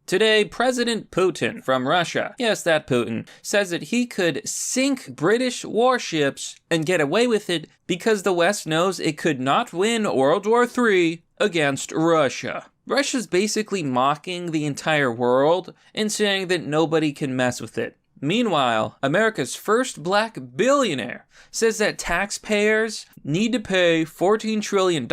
Today, President Putin from Russia, yes, that Putin, says that he could sink British warships and get away with it because the West knows it could not win World War III against Russia. Russia's basically mocking the entire world and saying that nobody can mess with it. Meanwhile, America's first black billionaire says that taxpayers need to pay $14 trillion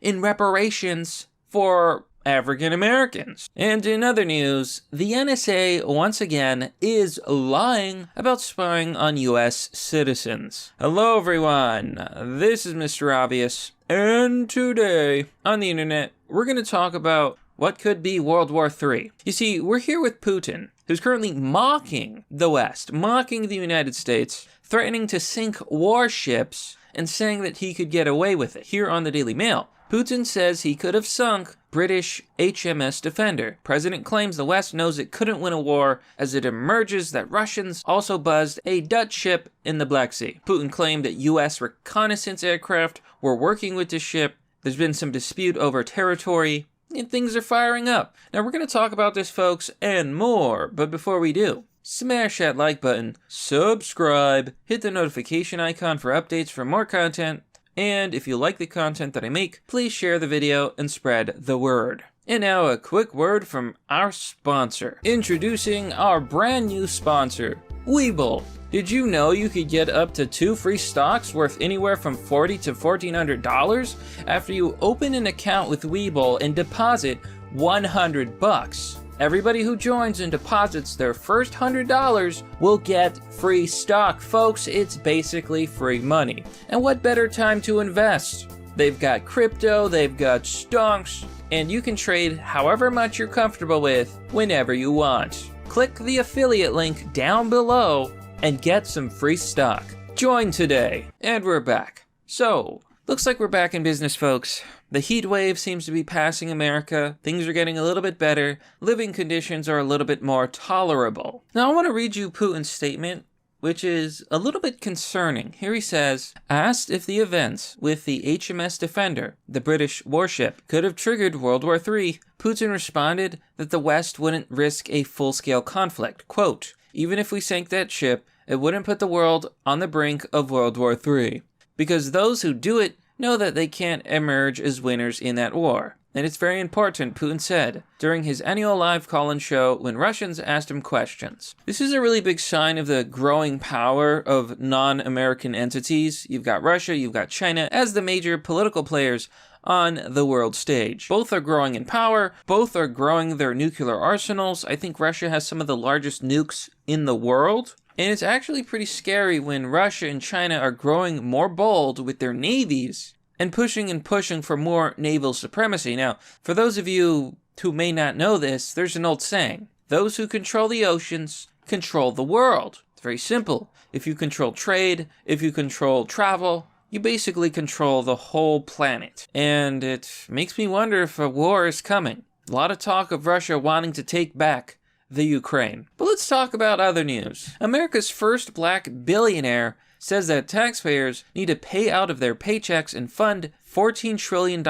in reparations for African Americans. And in other news, the NSA once again is lying about spying on US citizens. Hello everyone, this is Mr. Obvious, and today on the internet, we're going to talk about what could be World War III. You see, we're here with Putin, who's currently mocking the West, mocking the United States, threatening to sink warships, and saying that he could get away with it. Here on the Daily Mail, Putin says he could have sunk British HMS Defender. President claims the West knows it couldn't win a war as it emerges that Russians also buzzed a Dutch ship in the Black Sea. Putin claimed that US reconnaissance aircraft were working with the ship. There's been some dispute over territory, and things are firing up. Now we're going to talk about this, folks, and more, but before we do, smash that like button, subscribe, hit the notification icon for updates for more content, and if you like the content that I make, please share the video and spread the word. And now a quick word from our sponsor. Introducing our brand new sponsor, Webull. Did you know you could get up to 2 free stocks worth anywhere from $40 to $1,400 after you open an account with Webull and deposit $100? Everybody who joins and deposits their first $100 will get free stock. Folks, it's basically free money. And what better time to invest? They've got crypto, they've got stocks, and you can trade however much you're comfortable with whenever you want. Click the affiliate link down below and get some free stock. Join today. And we're back. So, looks like we're back in business, folks. The heat wave seems to be passing America. Things are getting a little bit better. Living conditions are a little bit more tolerable. Now I want to read you Putin's statement, which is a little bit concerning. Here he says, asked if the events with the HMS Defender, the British warship, could have triggered World War III, Putin responded that the West wouldn't risk a full-scale conflict. Quote, even if we sank that ship, it wouldn't put the world on the brink of World War III. Because those who do it know that they can't emerge as winners in that war. And it's very important, Putin said, during his annual live call-in show when Russians asked him questions. This is a really big sign of the growing power of non-American entities. You've got Russia, you've got China as the major political players on the world stage. Both are growing in power, both are growing their nuclear arsenals. I think Russia has some of the largest nukes in the world. And it's actually pretty scary when Russia and China are growing more bold with their navies and pushing for more naval supremacy. Now, for those of you who may not know this, there's an old saying, those who control the oceans control the world. It's very simple. If you control trade, if you control travel, you basically control the whole planet. And it makes me wonder if a war is coming. A lot of talk of Russia wanting to take back the Ukraine. But let's talk about other news. America's first black billionaire says that taxpayers need to pay out of their paychecks and fund $14 trillion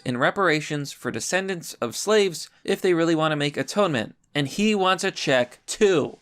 in reparations for descendants of slaves if they really want to make atonement. And he wants a check too.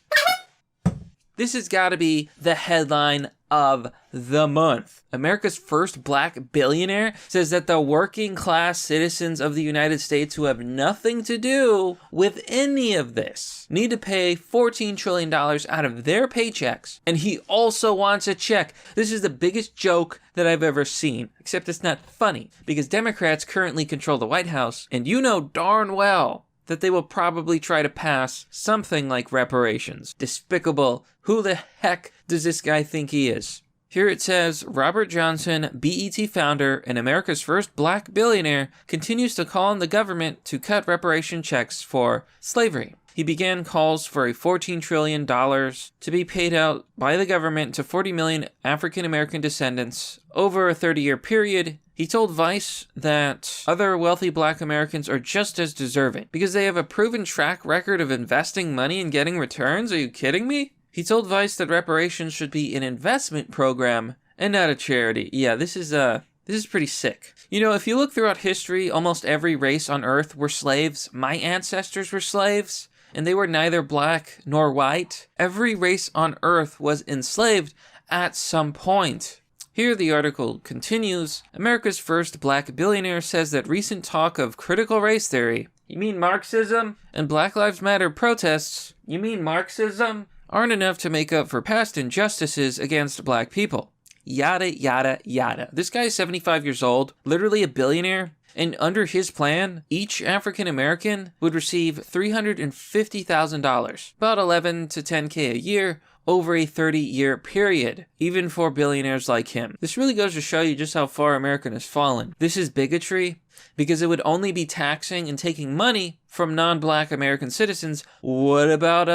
This has got to be the headline of the month. America's first black billionaire says that the working class citizens of the United States who have nothing to do with any of this need to pay $14 trillion out of their paychecks. And he also wants a check. This is the biggest joke that I've ever seen. Except it's not funny because Democrats currently control the White House, and you know darn well that they will probably try to pass something like reparations. Despicable. Who the heck does this guy think he is? Here it says, Robert Johnson, BET founder and America's first black billionaire, continues to call on the government to cut reparation checks for slavery. He began calls for a $14 trillion to be paid out by the government to 40 million African-American descendants over a 30-year period. He told Vice that other wealthy black Americans are just as deserving because they have a proven track record of investing money and getting returns. Are you kidding me? He told Vice that reparations should be an investment program and not a charity. Yeah, this is This is pretty sick. You know, if you look throughout history, almost every race on Earth were slaves. My ancestors were slaves, and they were neither black nor white. Every race on Earth was enslaved at some point. Here the article continues. America's first black billionaire says that recent talk of critical race theory, you mean Marxism? And Black Lives Matter protests, you mean Marxism? Aren't enough to make up for past injustices against black people. Yada, yada, yada. This guy is 75 years old, literally a billionaire, and under his plan, each African American would receive $350,000, about 11 to 10K a year, over a 30-year period, even for billionaires like him. This really goes to show you just how far America has fallen. This is bigotry, because it would only be taxing and taking money from non-black American citizens. What about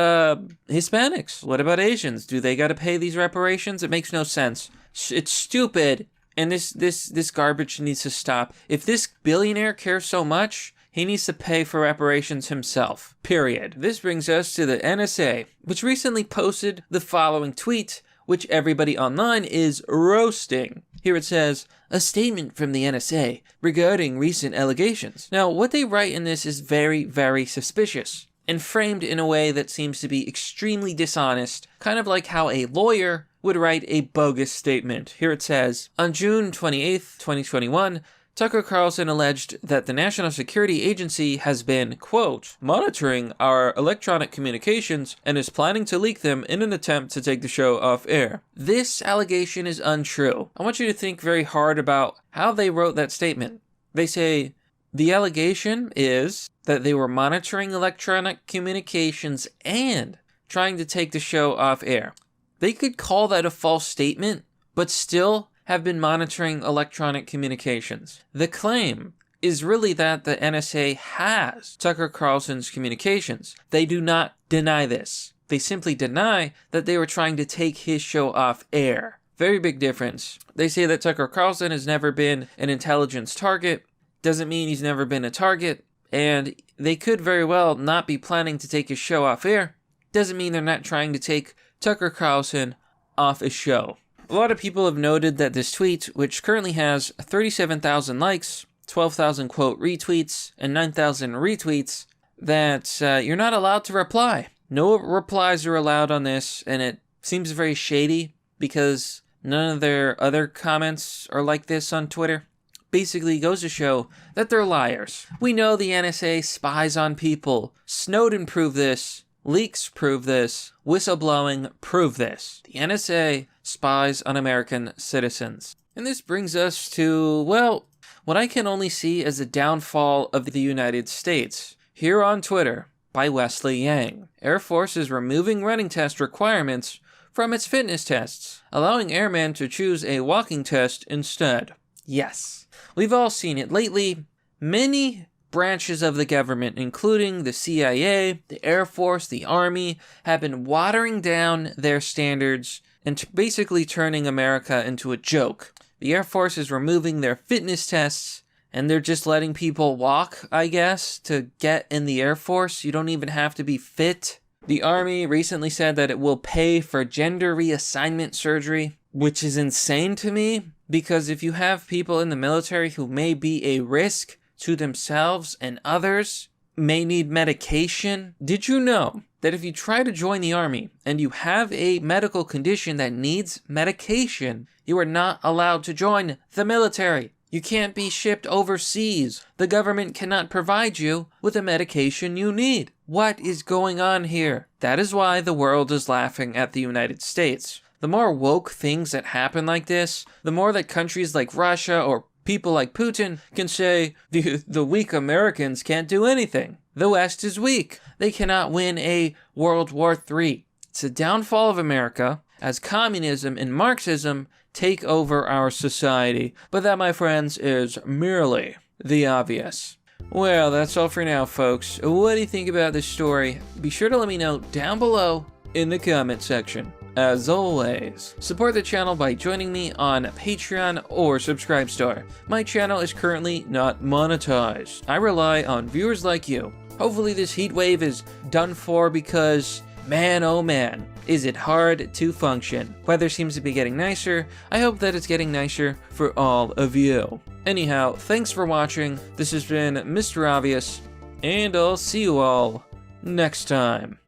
Hispanics? What about Asians? Do they gotta pay these reparations? It makes no sense. It's stupid, and this garbage needs to stop. If this billionaire cares so much, he needs to pay for reparations himself. Period. This brings us to the NSA, which recently posted the following tweet, which everybody online is roasting. Here it says, a statement from the NSA regarding recent allegations. Now, what they write in this is very, very suspicious, and framed in a way that seems to be extremely dishonest, kind of like how a lawyer would write a bogus statement. Here it says, on June 28th, 2021, Tucker Carlson alleged that the National Security Agency has been, quote, monitoring our electronic communications and is planning to leak them in an attempt to take the show off air. This allegation is untrue. I want you to think very hard about how they wrote that statement. They say, the allegation is that they were monitoring electronic communications and trying to take the show off air. They could call that a false statement, but still have been monitoring electronic communications. The claim is really that the NSA has Tucker Carlson's communications. They do not deny this. They simply deny that they were trying to take his show off air. Very big difference. They say that Tucker Carlson has never been an intelligence target. Doesn't mean he's never been a target. And they could very well not be planning to take his show off air. Doesn't mean they're not trying to take Tucker Carlson off a show. A lot of people have noted that this tweet, which currently has 37,000 likes, 12,000 quote retweets, and 9,000 retweets, that you're not allowed to reply. No replies are allowed on this, and it seems very shady because none of their other comments are like this on Twitter. Basically goes to show that they're liars. We know the NSA spies on people. Snowden proved this. Leaks prove this. Whistleblowing prove this. The NSA spies on American citizens. And this brings us to, well, what I can only see as the downfall of the United States. Here on Twitter, by Wesley Yang. Air Force is removing running test requirements from its fitness tests, allowing airmen to choose a walking test instead. Yes, we've all seen it lately. Many branches of the government, including the CIA, the Air Force, the Army, have been watering down their standards and basically turning America into a joke. The Air Force is removing their fitness tests, and they're just letting people walk, I guess, to get in the Air Force. You don't even have to be fit. The Army recently said that it will pay for gender reassignment surgery, which is insane to me, because if you have people in the military who may be a risk to themselves and others, may need medication. Did you know that if you try to join the Army and you have a medical condition that needs medication, you are not allowed to join the military? You can't be shipped overseas. The government cannot provide you with the medication you need. What is going on here? That is why the world is laughing at the United States. The more woke things that happen like this, the more that countries like Russia or people like Putin can say, the weak Americans can't do anything. The West is weak. They cannot win a World War III. It's a downfall of America as communism and Marxism take over our society. But that, my friends, is merely the obvious. Well, that's all for now, folks. What do you think about this story? Be sure to let me know down below in the comment section. As always, support the channel by joining me on Patreon or Subscribestar. My channel is currently not monetized. I rely on viewers like you. Hopefully this heat wave is done for because man oh man, is it hard to function. Weather seems to be getting nicer. I hope that it's getting nicer for all of you. Anyhow, thanks for watching. This has been Mr. Obvious, and I'll see you all next time.